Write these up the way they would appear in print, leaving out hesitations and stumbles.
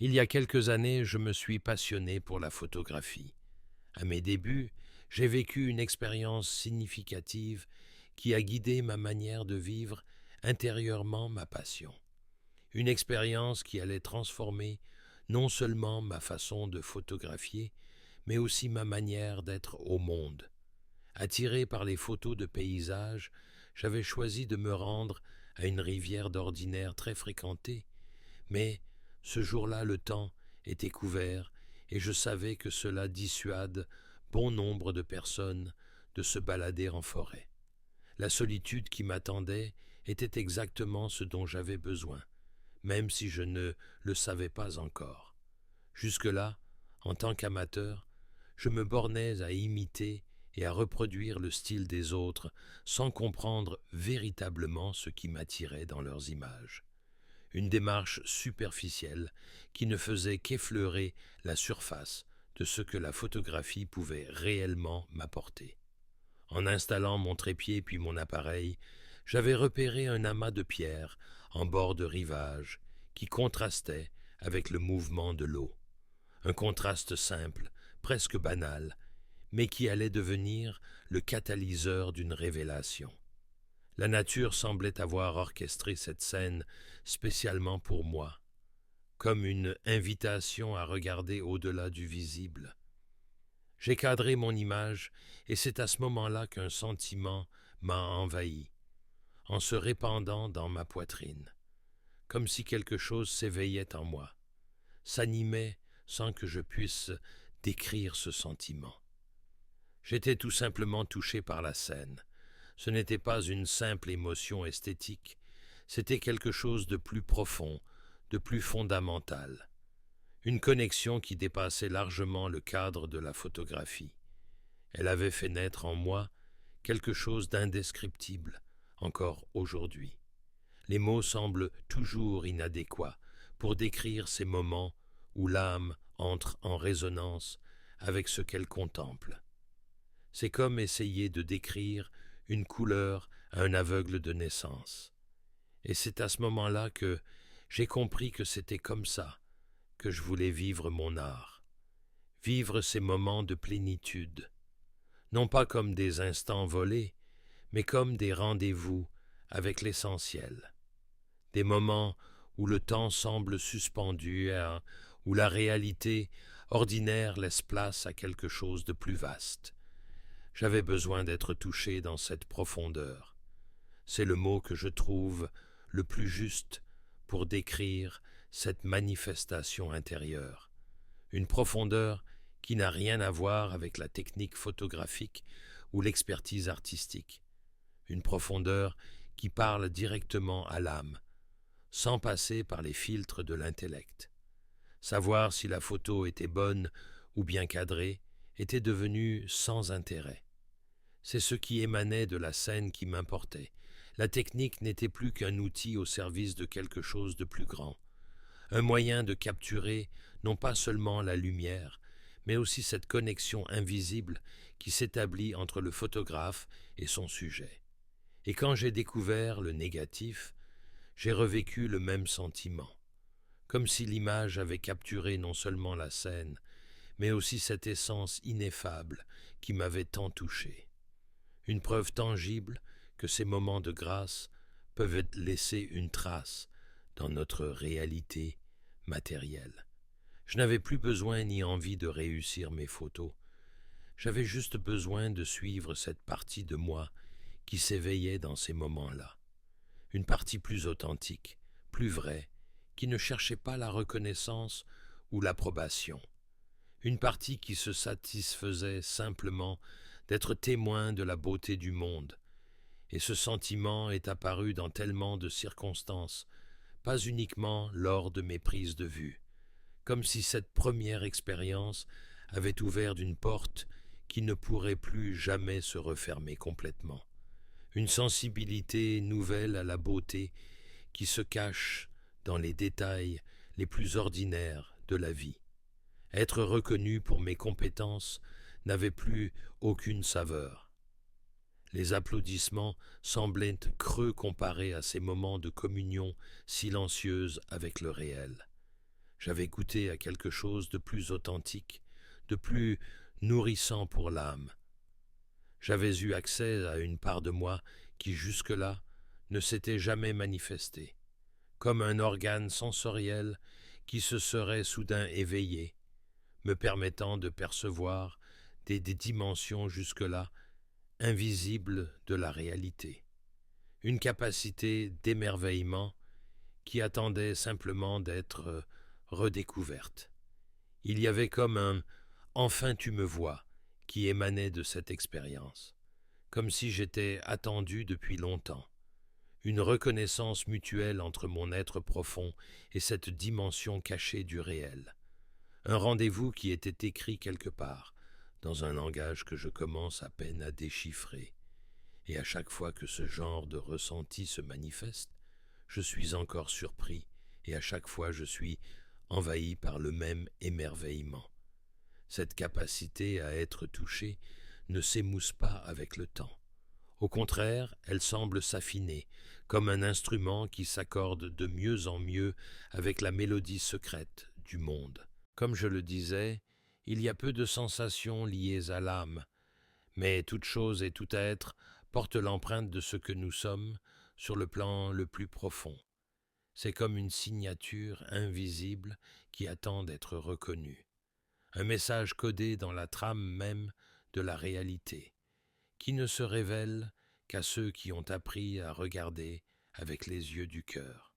Il y a quelques années, je me suis passionné pour la photographie. À mes débuts, j'ai vécu une expérience significative qui a guidé ma manière de vivre intérieurement ma passion. Une expérience qui allait transformer non seulement ma façon de photographier, mais aussi ma manière d'être au monde. Attiré par les photos de paysages, j'avais choisi de me rendre à une rivière d'ordinaire très fréquentée, mais ce jour-là le temps était couvert et je savais que cela dissuade bon nombre de personnes de se balader en forêt. La solitude qui m'attendait était exactement ce dont j'avais besoin, même si je ne le savais pas encore. Jusque-là, en tant qu'amateur, je me bornais à imiter et à reproduire le style des autres sans comprendre véritablement ce qui m'attirait dans leurs images. Une démarche superficielle qui ne faisait qu'effleurer la surface de ce que la photographie pouvait réellement m'apporter. En installant mon trépied puis mon appareil, j'avais repéré un amas de pierres en bord de rivage qui contrastait avec le mouvement de l'eau. Un contraste simple, presque banal, mais qui allait devenir le catalyseur d'une révélation. La nature semblait avoir orchestré cette scène spécialement pour moi, comme une invitation à regarder au-delà du visible. J'ai cadré mon image et c'est à ce moment-là qu'un sentiment m'a envahi, en se répandant dans ma poitrine, comme si quelque chose s'éveillait en moi, s'animait sans que je puisse décrire ce sentiment. J'étais tout simplement touché par la scène. Ce n'était pas une simple émotion esthétique, c'était quelque chose de plus profond, de plus fondamental. Une connexion qui dépassait largement le cadre de la photographie. Elle avait fait naître en moi quelque chose d'indescriptible, encore aujourd'hui. Les mots semblent toujours inadéquats pour décrire ces moments où l'âme entre en résonance avec ce qu'elle contemple. C'est comme essayer de décrire une couleur à un aveugle de naissance. Et c'est à ce moment-là que j'ai compris que c'était comme ça que je voulais vivre mon art, vivre ces moments de plénitude, non pas comme des instants volés, mais comme des rendez-vous avec l'essentiel, des moments où le temps semble suspendu, où la réalité ordinaire laisse place à quelque chose de plus vaste. J'avais besoin d'être touché dans cette profondeur. C'est le mot que je trouve le plus juste pour décrire cette manifestation intérieure. Une profondeur qui n'a rien à voir avec la technique photographique ou l'expertise artistique. Une profondeur qui parle directement à l'âme, sans passer par les filtres de l'intellect. Savoir si la photo était bonne ou bien cadrée était devenu sans intérêt. C'est ce qui émanait de la scène qui m'importait. La technique n'était plus qu'un outil au service de quelque chose de plus grand, un moyen de capturer non pas seulement la lumière, mais aussi cette connexion invisible qui s'établit entre le photographe et son sujet. Et quand j'ai découvert le négatif, j'ai revécu le même sentiment, comme si l'image avait capturé non seulement la scène, mais aussi cette essence ineffable qui m'avait tant touché. Une preuve tangible que ces moments de grâce peuvent laisser une trace dans notre réalité matérielle. Je n'avais plus besoin ni envie de réussir mes photos. J'avais juste besoin de suivre cette partie de moi qui s'éveillait dans ces moments-là. Une partie plus authentique, plus vraie, qui ne cherchait pas la reconnaissance ou l'approbation. Une partie qui se satisfaisait simplement d'être témoin de la beauté du monde. Et ce sentiment est apparu dans tellement de circonstances, pas uniquement lors de mes prises de vue, comme si cette première expérience avait ouvert une porte qui ne pourrait plus jamais se refermer complètement. Une sensibilité nouvelle à la beauté qui se cache dans les détails les plus ordinaires de la vie. Être reconnu pour mes compétences n'avait plus aucune saveur. Les applaudissements semblaient creux comparés à ces moments de communion silencieuse avec le réel. J'avais goûté à quelque chose de plus authentique, de plus nourrissant pour l'âme. J'avais eu accès à une part de moi qui jusque-là ne s'était jamais manifestée, comme un organe sensoriel qui se serait soudain éveillé, me permettant de percevoir des dimensions jusque-là invisibles de la réalité. Une capacité d'émerveillement qui attendait simplement d'être redécouverte. Il y avait comme un « enfin tu me vois » qui émanait de cette expérience, comme si j'étais attendu depuis longtemps. Une reconnaissance mutuelle entre mon être profond et cette dimension cachée du réel. Un rendez-vous qui était écrit quelque part, dans un langage que je commence à peine à déchiffrer. Et à chaque fois que ce genre de ressenti se manifeste, je suis encore surpris, et à chaque fois je suis envahi par le même émerveillement. Cette capacité à être touché ne s'émousse pas avec le temps. Au contraire, elle semble s'affiner, comme un instrument qui s'accorde de mieux en mieux avec la mélodie secrète du monde. Comme je le disais, il y a peu de sensations liées à l'âme, mais toute chose et tout être portent l'empreinte de ce que nous sommes sur le plan le plus profond. C'est comme une signature invisible qui attend d'être reconnue. Un message codé dans la trame même de la réalité, qui ne se révèle qu'à ceux qui ont appris à regarder avec les yeux du cœur.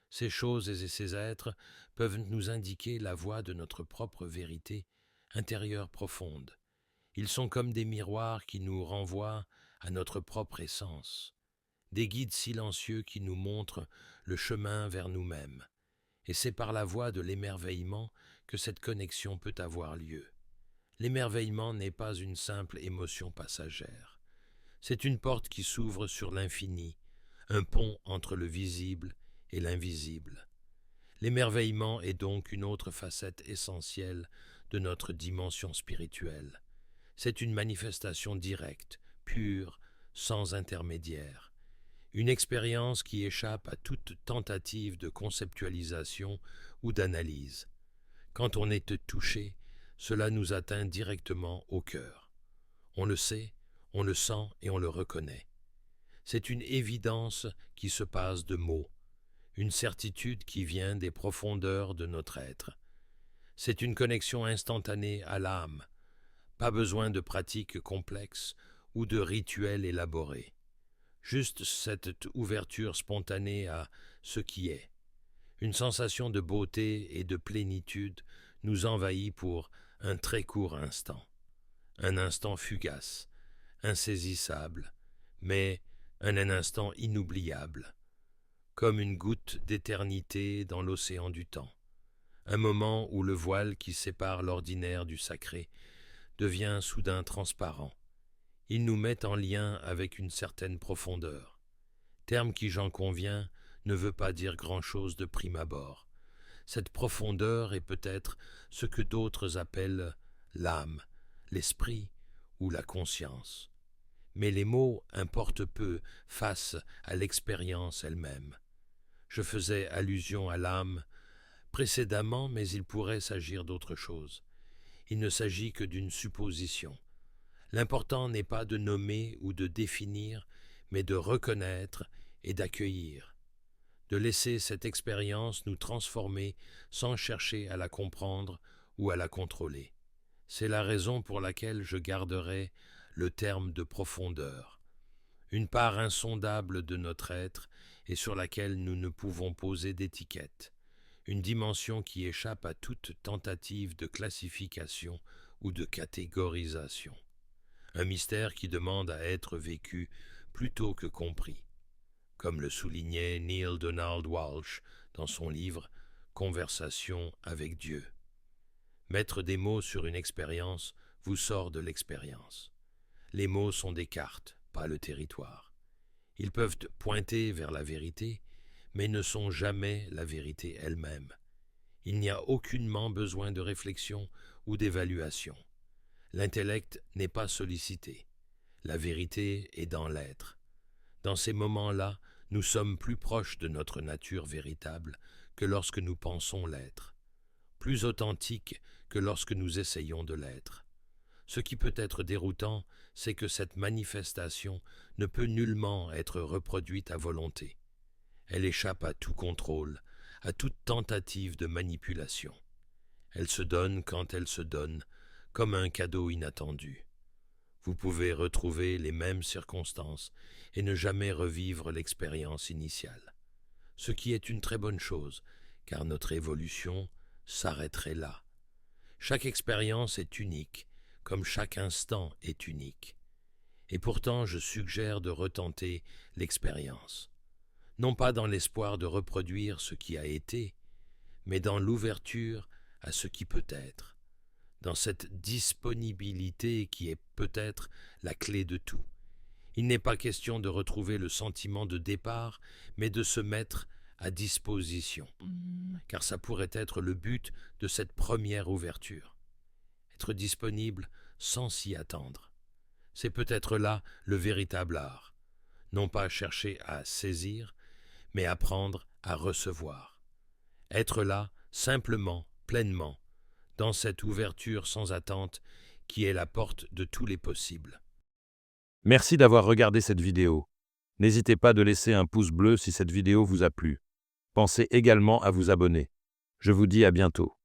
Ces choses et ces êtres peuvent nous indiquer la voie de notre propre vérité intérieure profonde. Ils sont comme des miroirs qui nous renvoient à notre propre essence, des guides silencieux qui nous montrent le chemin vers nous-mêmes. Et c'est par la voie de l'émerveillement que cette connexion peut avoir lieu. L'émerveillement n'est pas une simple émotion passagère. C'est une porte qui s'ouvre sur l'infini, un pont entre le visible et l'invisible. L'émerveillement est donc une autre facette essentielle de notre dimension spirituelle. C'est une manifestation directe, pure, sans intermédiaire. Une expérience qui échappe à toute tentative de conceptualisation ou d'analyse. Quand on est touché, cela nous atteint directement au cœur. On le sait, on le sent et on le reconnaît. C'est une évidence qui se passe de mots, une certitude qui vient des profondeurs de notre être. C'est une connexion instantanée à l'âme, pas besoin de pratiques complexes ou de rituels élaborés. Juste cette ouverture spontanée à ce qui est. Une sensation de beauté et de plénitude nous envahit pour un très court instant. Un instant fugace, insaisissable, mais un instant inoubliable, comme une goutte d'éternité dans l'océan du temps. Un moment où le voile qui sépare l'ordinaire du sacré devient soudain transparent. Il nous met en lien avec une certaine profondeur. Terme qui, j'en conviens, ne veut pas dire grand-chose de prime abord. Cette profondeur est peut-être ce que d'autres appellent l'âme, l'esprit ou la conscience. Mais les mots importent peu face à l'expérience elle-même. Je faisais allusion à l'âme précédemment, mais il pourrait s'agir d'autre chose. Il ne s'agit que d'une supposition. L'important n'est pas de nommer ou de définir, mais de reconnaître et d'accueillir, de laisser cette expérience nous transformer sans chercher à la comprendre ou à la contrôler. C'est la raison pour laquelle je garderai le terme de profondeur, une part insondable de notre être et sur laquelle nous ne pouvons poser d'étiquette, une dimension qui échappe à toute tentative de classification ou de catégorisation. Un mystère qui demande à être vécu plutôt que compris, comme le soulignait Neale Donald Walsch dans son livre « Conversation avec Dieu ». Mettre des mots sur une expérience vous sort de l'expérience. Les mots sont des cartes, pas le territoire. Ils peuvent pointer vers la vérité, mais ne sont jamais la vérité elle-même. Il n'y a aucunement besoin de réflexion ou d'évaluation. L'intellect n'est pas sollicité. La vérité est dans l'être. Dans ces moments-là, nous sommes plus proches de notre nature véritable que lorsque nous pensons l'être. plus authentique que lorsque nous essayons de l'être. Ce qui peut être déroutant, c'est que cette manifestation ne peut nullement être reproduite à volonté. Elle échappe à tout contrôle, à toute tentative de manipulation. Elle se donne quand elle se donne, comme un cadeau inattendu. Vous pouvez retrouver les mêmes circonstances et ne jamais revivre l'expérience initiale. Ce qui est une très bonne chose, car notre évolution s'arrêterait là. Chaque expérience est unique, comme chaque instant est unique. Et pourtant, je suggère de retenter l'expérience. Non pas dans l'espoir de reproduire ce qui a été, mais dans l'ouverture à ce qui peut être, dans cette disponibilité qui est peut-être la clé de tout. Il n'est pas question de retrouver le sentiment de départ, mais de se mettre à disposition, car ça pourrait être le but de cette première ouverture. Être disponible sans s'y attendre. C'est peut-être là le véritable art, non pas chercher à saisir, mais apprendre à recevoir. Être là, simplement, pleinement, dans cette ouverture sans attente qui est la porte de tous les possibles. Merci d'avoir regardé cette vidéo. N'hésitez pas de laisser un pouce bleu si cette vidéo vous a plu. Pensez également à vous abonner. Je vous dis à bientôt.